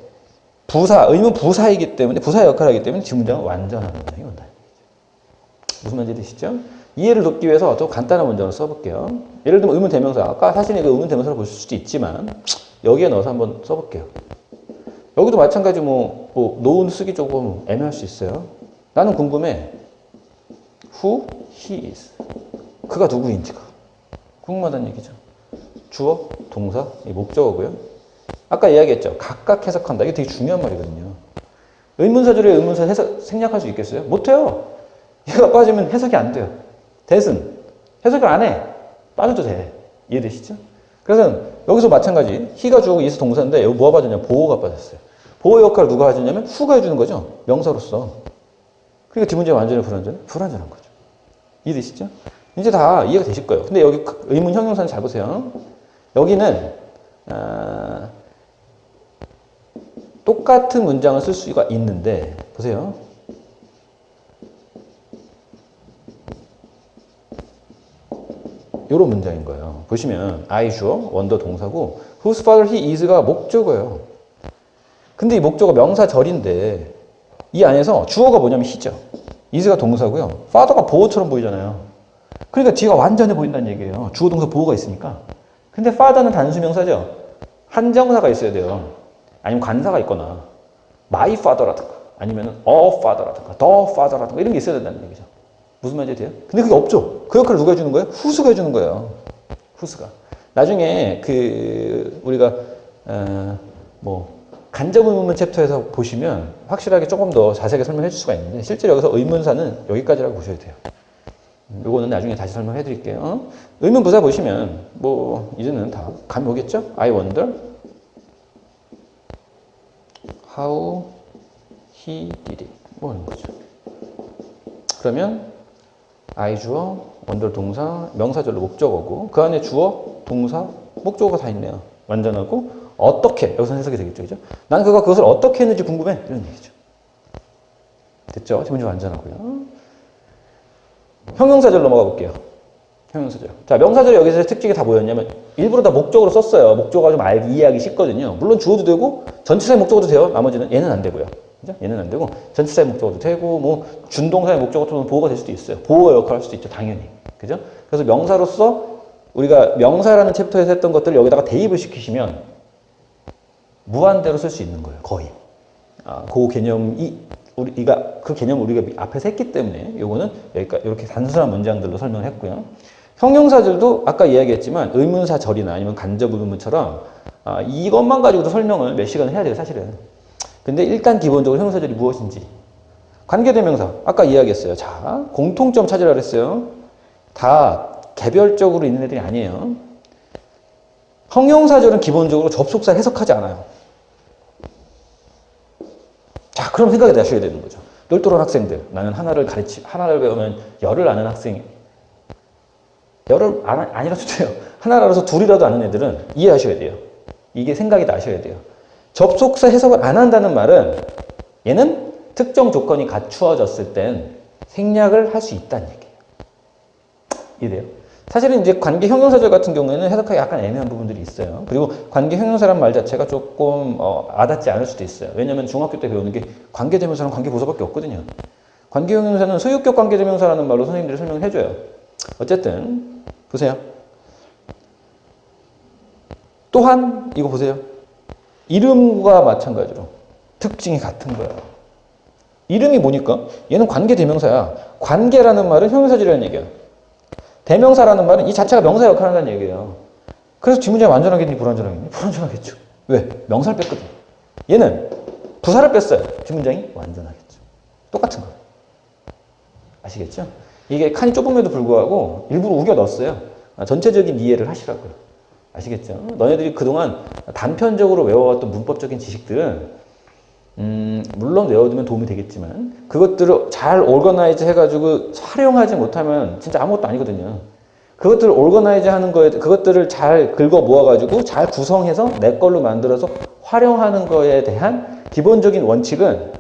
의문 부사이기 때문에 부사 역할을 하기 때문에 뒷문장은 완전한 문장이 온다. 무슨 말인지 되시죠? 이해를 돕기 위해서 더 간단한 문장을 써볼게요. 예를 들면 의문 대명사. 아까 사진에 그 의문 대명사를 보실 수도 있지만 여기에 넣어서 한번 써볼게요. 여기도 마찬가지 노운 쓰기 조금 애매할 수 있어요. 나는 궁금해. Who he is. 그가 누구인지가 궁금하다는 얘기죠. 주어, 동사, 이 목적어고요. 아까 이야기했죠. 각각 해석한다. 이게 되게 중요한 말이거든요. 의문사절에 의문사 생략할 수 있겠어요? 못해요. 얘가 빠지면 해석이 안 돼요. that은 해석을 안 해. 빠져도 돼. 이해되시죠? 그래서 여기서 마찬가지. he가 주어고 is가 동사인데 여기 뭐가 빠졌냐? 보호가 빠졌어요. 보호 역할을 누가 해주냐면 who가 해주는 거죠. 명사로서. 그러니까 뒷문장이 완전히 불완전한 거죠. 이해되시죠? 이제 다 이해가 되실 거예요. 근데 여기 의문 형용사는 잘 보세요. 여기는 똑같은 문장을 쓸 수가 있는데 보세요. 이런 문장인 거예요. 보시면 I 주어, 원더 동사고 whose father he is가 목적어예요. 근데 이 목적어 명사절인데 이 안에서 주어가 뭐냐면 he죠. is가 동사고요. father가 보호처럼 보이잖아요. 그러니까 뒤가 완전해 보인다는 얘기예요. 주어, 동사, 보호가 있으니까. 근데 father는 단수명사죠. 한정사가 있어야 돼요. 아니면 관사가 있거나 my father라든가 아니면 a father라든가 the father라든가 이런 게 있어야 된다는 얘기죠. 무슨 말인지 돼요? 근데 그게 없죠. 그 역할을 누가 해주는 거예요? whose가 해주는 거예요. whose가. 나중에 우리가 간접 의문문 챕터에서 보시면 확실하게 조금 더 자세하게 설명해 줄 수가 있는데 실제로 여기서 의문사는 여기까지라고 보셔야 돼요. 요거는 나중에 다시 설명해 드릴게요. 의문부사 보시면 뭐 이제는 다 감이 오겠죠? I wonder how he did it. 뭐 하는 거죠. 그러면 I 주어, wonder 동사, 명사절로 목적어고 그 안에 주어, 동사, 목적어가 다 있네요. 완전하고 어떻게 여기서 해석이 되겠죠, 그죠? 난 그것을 어떻게 했는지 궁금해 이런 얘기죠. 됐죠? 지금 완전하고요. 형용사절 넘어가 볼게요. 형용사절. 자, 명사절이 여기서 특징이 다 뭐였냐면 일부러 다 목적으로 썼어요. 목적어가 좀 이해하기 쉽거든요. 물론 주어도 되고 전치사의 목적어도 돼요. 나머지는 얘는 안 되고요. 그죠? 얘는 안 되고 전치사의 목적어도 되고 뭐 준동사의 목적어도 보호가 될 수도 있어요. 보호 역할을 할 수도 있죠. 당연히. 그죠? 그래서 명사로서 우리가 명사라는 챕터에서 했던 것들을 여기다가 대입을 시키시면 무한대로 쓸 수 있는 거예요. 거의. 그 개념이 우리가 그 개념을 우리가 앞에서 했기 때문에 요거는 여기까지 이렇게 단순한 문장들로 설명을 했고요. 형용사절도 아까 이야기했지만 의문사절이나 아니면 간접 의문문처럼 이것만 가지고도 설명을 몇 시간을 해야 돼요, 사실은. 근데 일단 기본적으로 형용사절이 무엇인지. 관계대명사 아까 이야기했어요. 자, 공통점 찾으라 그랬어요. 다 개별적으로 있는 애들이 아니에요. 형용사절은 기본적으로 접속사 해석하지 않아요. 자, 그럼 생각이 나셔야 되는 거죠. 똘똘한 학생들. 나는 하나를 배우면 열을 아는 학생이. 열을 아니라도 돼요. 하나를 알아서 둘이라도 아는 애들은 이해하셔야 돼요. 이게 생각이 나셔야 돼요. 접속사 해석을 안 한다는 말은 얘는 특정 조건이 갖추어졌을 땐 생략을 할 수 있다는 얘기예요. 이해돼요? 사실은 이제 관계 형용사절 같은 경우에는 해석하기 약간 애매한 부분들이 있어요. 그리고 관계 형용사란 말 자체가 조금 와닿지 않을 수도 있어요. 왜냐하면 중학교 때 배우는 게 관계대명사랑 관계부사밖에 없거든요. 관계 형용사는 소유격 관계대명사라는 말로 선생님들이 설명을 해줘요. 어쨌든 보세요. 또한 이거 보세요. 이름과 마찬가지로 특징이 같은 거예요. 이름이 뭐니까? 얘는 관계대명사야. 관계라는 말은 형용사절이라는 얘기야. 대명사라는 말은 이 자체가 명사 역할을 한다는 얘기예요. 그래서 뒷문장이 완전하겠니? 불완전하겠니? 불완전하겠죠. 왜? 명사를 뺐거든. 얘는 부사를 뺐어요. 뒷문장이 완전하겠죠. 똑같은 거예요. 아시겠죠? 이게 칸이 좁음에도 불구하고 일부러 우겨 넣었어요. 전체적인 이해를 하시라고요. 아시겠죠? 너네들이 그동안 단편적으로 외워왔던 문법적인 지식들은 물론 외워두면 도움이 되겠지만 그것들을 잘 오거나이즈 해가지고 활용하지 못하면 진짜 아무것도 아니거든요. 그것들을 오거나이즈 하는 거에 그것들을 잘 긁어 모아가지고 잘 구성해서 내 걸로 만들어서 활용하는 거에 대한 기본적인 원칙은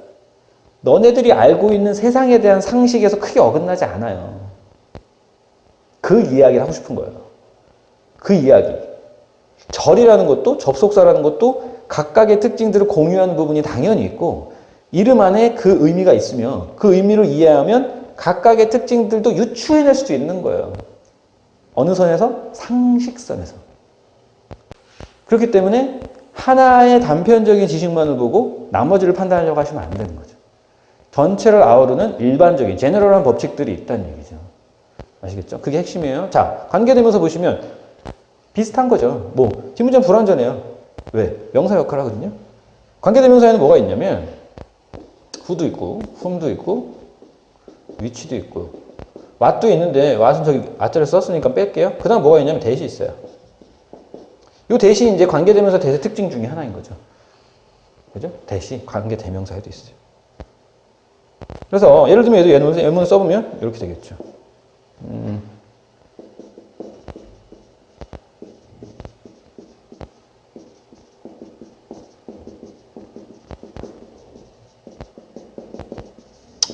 너네들이 알고 있는 세상에 대한 상식에서 크게 어긋나지 않아요. 그 이야기를 하고 싶은 거예요. 그 이야기. 절이라는 것도 접속사라는 것도 각각의 특징들을 공유하는 부분이 당연히 있고 이름 안에 그 의미가 있으며 그 의미를 이해하면 각각의 특징들도 유추해낼 수도 있는 거예요. 어느 선에서? 상식선에서. 그렇기 때문에 하나의 단편적인 지식만을 보고 나머지를 판단하려고 하시면 안 되는 거죠. 전체를 아우르는 일반적인 제너럴한 법칙들이 있다는 얘기죠. 아시겠죠? 그게 핵심이에요. 자, 관계되면서 보시면 비슷한 거죠. 뭐 뒷문장 불완전해요. 왜? 명사 역할을 하거든요. 관계대명사에는 뭐가 있냐면 who도 있고 whom도 있고 which도 있고 what도 있는데 what은 저기 what자를 썼으니까 뺄게요. 그 다음 뭐가 있냐면 that이 있어요. 이 that이 이제 관계대명사 that의 특징 중에 하나인 거죠. 그죠? that이 관계대명사에도 있어요. 그래서 예를 들면 얘도 예문을 써보면 이렇게 되겠죠.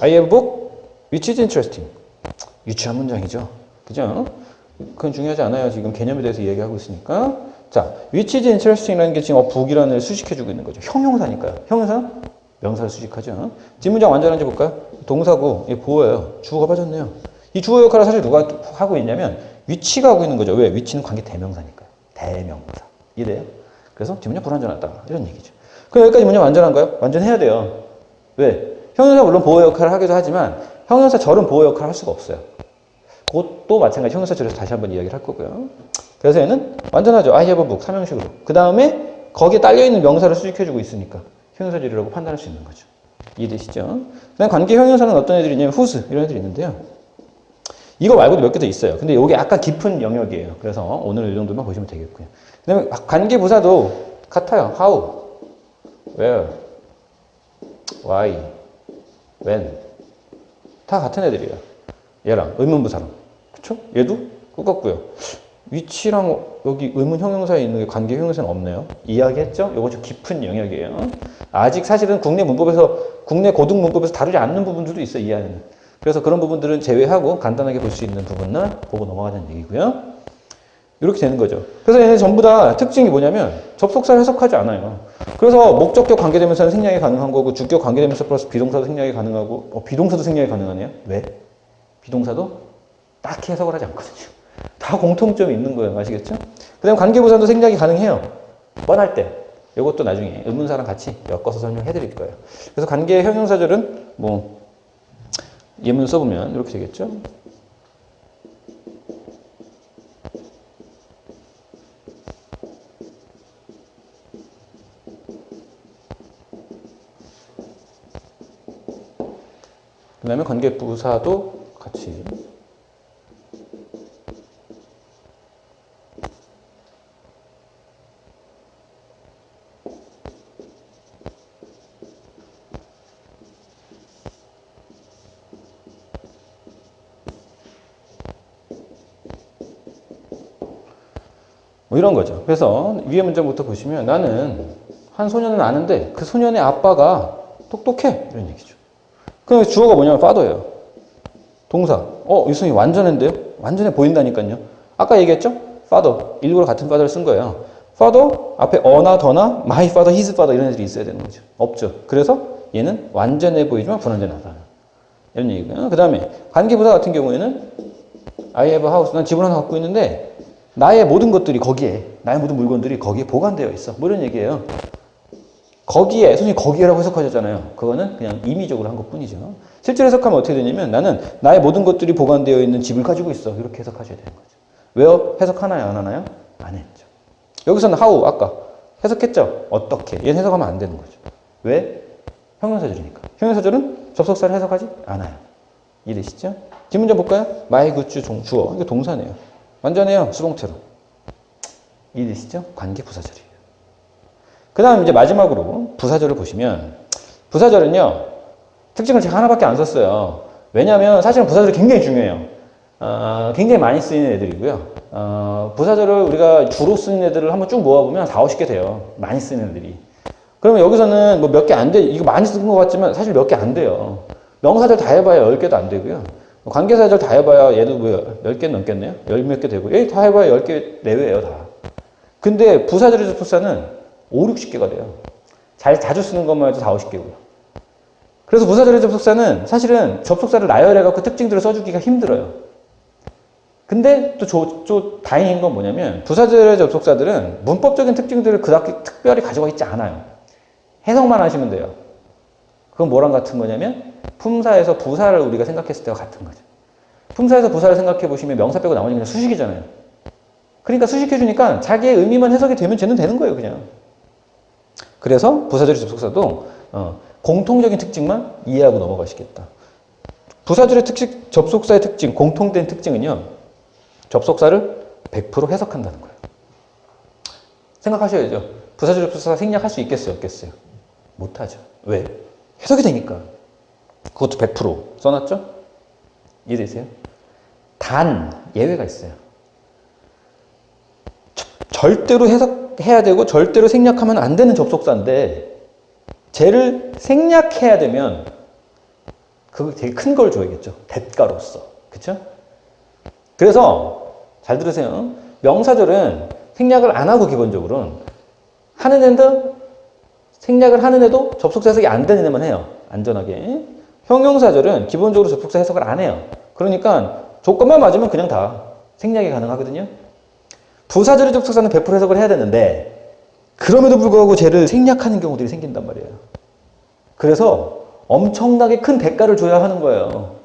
I have a book which is interesting. 유치한 문장이죠. 그죠? 그건 중요하지 않아요. 지금 개념에 대해서 얘기하고 있으니까. 자, which is interesting이라는 게 지금 book이라는 걸 수식해주고 있는 거죠. 형용사니까요. 형용사? 명사를 수식하죠. 뒷문장 완전한지 볼까요? 동사고, 이게 보호예요. 주어가 빠졌네요. 이 주어 역할을 사실 누가 하고 있냐면 which가 하고 있는 거죠. 왜? which는 관계 대명사니까요. 대명사. 이래요. 그래서 뒷문장 불완전하다. 이런 얘기죠. 그럼 여기까지 문장 완전한가요? 완전해야 돼요. 왜? 형용사 물론 보호 역할을 하기도 하지만 형용사 절은 보호 역할을 할 수가 없어요. 그것도 마찬가지 형용사 절에서 다시 한번 이야기를 할 거고요. 그래서 얘는 완전하죠. I have a book 삼형식으로. 그 다음에 거기에 딸려있는 명사를 수식해주고 있으니까 형용사절이라고 판단할 수 있는 거죠. 이해되시죠? 그다음 관계 형용사는 어떤 애들이 있냐면 whose 이런 애들이 있는데요. 이거 말고도 몇 개 더 있어요. 근데 이게 약간 깊은 영역이에요. 그래서 오늘 이 정도만 보시면 되겠고요. 그다음에 관계 부사도 같아요. how, where, why, when 다 같은 애들이에요. 얘랑 의문부사랑 그쵸? 얘도 똑같고요. 위치랑 여기 의문 형용사에 있는 게 관계 형용사는 없네요. 이야기했죠? 이거 좀 깊은 영역이에요. 아직 사실은 국내 고등 문법에서 다루지 않는 부분들도 있어요. 이해하는. 그래서 그런 부분들은 제외하고 간단하게 볼 수 있는 부분을 보고 넘어가자는 얘기고요. 이렇게 되는 거죠. 그래서 얘네 전부 다 특징이 뭐냐면 접속사를 해석하지 않아요. 그래서 목적격 관계대명사는 생략이 가능한 거고 주격 관계대명사 플러스 비동사도 생략이 가능하고 비동사도 생략이 가능하네요. 왜? 비동사도 딱히 해석을 하지 않거든요. 다 공통점이 있는 거예요. 아시겠죠? 그 다음 관계부사도 생략이 가능해요. 뻔할 때. 이것도 나중에 의문사랑 같이 엮어서 설명해 드릴 거예요. 그래서 관계 형용사절은 뭐 예문 써보면 이렇게 되겠죠? 그 다음에 관계부사도 같이 뭐 이런 거죠. 그래서 위에 문장부터 보시면 나는 한 소년은 아는데 그 소년의 아빠가 똑똑해 이런 얘기죠. 그럼 주어가 뭐냐면 father예요. 동사. 유승이 완전한데요? 완전해 보인다니까요. 아까 얘기했죠? father. 일부러 같은 father를 쓴 거예요. father 앞에 어나 더나 my father, his father 이런 애들이 있어야 되는 거죠. 없죠. 그래서 얘는 완전해 보이지만 불완전하다. 이런 얘기고요. 그 다음에 관계부사 같은 경우에는 I have a house. 난 집을 하나 갖고 있는데 나의 모든 것들이 거기에, 나의 모든 물건들이 거기에 보관되어 있어. 뭐 이런 얘기예요. 거기에, 선생님 거기에라고 해석하셨잖아요. 그거는 그냥 임의적으로 한 것 뿐이죠. 실제로 해석하면 어떻게 되냐면 나는 나의 모든 것들이 보관되어 있는 집을 가지고 있어. 이렇게 해석하셔야 되는 거죠. 왜요? 해석하나요? 안 하나요? 안 했죠. 여기서는 how, 아까 해석했죠? 어떻게. 얘는 해석하면 안 되는 거죠. 왜? 형용사절이니까. 형용사절은 접속사를 해석하지 않아요. 이해되시죠? 뒷문장 볼까요? my 굿즈 주어. 이게 동사네요. 완전해요. 수동태로. 이해되시죠? 관계 부사절이에요. 그 다음 이제 마지막으로 부사절을 보시면 부사절은요. 특징을 제가 하나밖에 안 썼어요. 왜냐하면 사실은 부사절이 굉장히 중요해요. 굉장히 많이 쓰이는 애들이고요. 부사절을 우리가 주로 쓰는 애들을 한번 쭉 모아보면 4, 50개 돼요. 많이 쓰는 애들이. 그러면 여기서는 뭐 몇 개 안 돼. 이거 많이 쓰는 것 같지만 사실 몇 개 안 돼요. 명사절 다 해봐야 10개도 안 되고요. 관계사절 다 해봐야 얘도 뭐 10개 넘겠네요? 10몇 개 되고 얘 다 해봐야 10개 내외예요 다. 근데 부사절의 접속사는 5, 60개가 돼요. 자주 쓰는 것만 해도 4, 50개고요. 그래서 부사절의 접속사는 사실은 접속사를 나열해갖고 특징들을 써주기가 힘들어요. 근데 또 다행인 건 뭐냐면 부사절의 접속사들은 문법적인 특징들을 그닥 특별히 가져가 있지 않아요. 해석만 하시면 돼요. 그건 뭐랑 같은 거냐면 품사에서 부사를 우리가 생각했을 때와 같은 거죠. 품사에서 부사를 생각해 보시면 명사 빼고 나머지는 그냥 수식이잖아요. 그러니까 수식해주니까 자기의 의미만 해석이 되면 쟤는 되는 거예요, 그냥. 그래서 부사절의 접속사도 공통적인 특징만 이해하고 넘어가시겠다. 부사절의 접속사의 특징, 공통된 특징은요. 접속사를 100% 해석한다는 거예요. 생각하셔야죠. 부사절 접속사 생략할 수 있겠어요, 없겠어요? 못하죠. 왜? 해석이 되니까. 그것도 100% 써놨죠? 이해되세요? 단 예외가 있어요. 절대로 해석해야 되고 절대로 생략하면 안 되는 접속사인데 쟤를 생략해야 되면 그거 되게 큰 걸 줘야겠죠. 대가로서. 그쵸? 그래서 잘 들으세요. 명사절은 생략을 안 하고 기본적으로는 하는 애도 생략을 하는 애도 접속사 해석이 안 되는 애만 해요. 안전하게. 형용사절은 기본적으로 접속사 해석을 안 해요. 그러니까 조건만 맞으면 그냥 다 생략이 가능하거든요. 부사절의 접속사는 100% 해석을 해야 되는데 그럼에도 불구하고 쟤를 생략하는 경우들이 생긴단 말이에요. 그래서 엄청나게 큰 대가를 줘야 하는 거예요.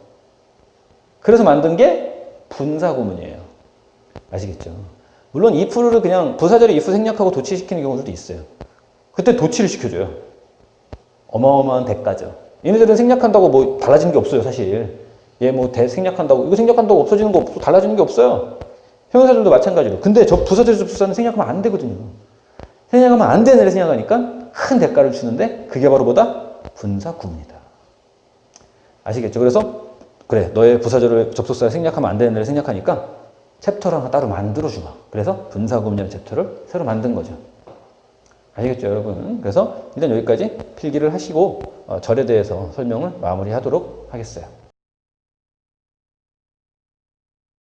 그래서 만든 게 분사구문이에요. 아시겠죠? 물론 if를 그냥 부사절에 if 생략하고 도치시키는 경우도 있어요. 그때 도치를 시켜줘요. 어마어마한 대가죠. 얘네들은 생략한다고 뭐 달라지는 게 없어요, 사실. 얘 뭐 대 생략한다고, 이거 생략한다고 없어지는 거 없고 달라지는 게 없어요. 형용사들도 마찬가지로. 근데 저 부사절 접속사는 생략하면 안 되거든요. 생략하면 안 되는 애를 생략하니까 큰 대가를 주는데 그게 바로 뭐다? 분사구문이다. 아시겠죠? 그래서 그래, 너의 부사절을 접속사에 생략하면 안 되는 애를 생략하니까 챕터를 하나 따로 만들어주마. 그래서 분사구문이라는 챕터를 새로 만든 거죠. 아시겠죠, 여러분? 그래서 일단 여기까지 필기를 하시고 절에 대해서 설명을 마무리하도록 하겠어요.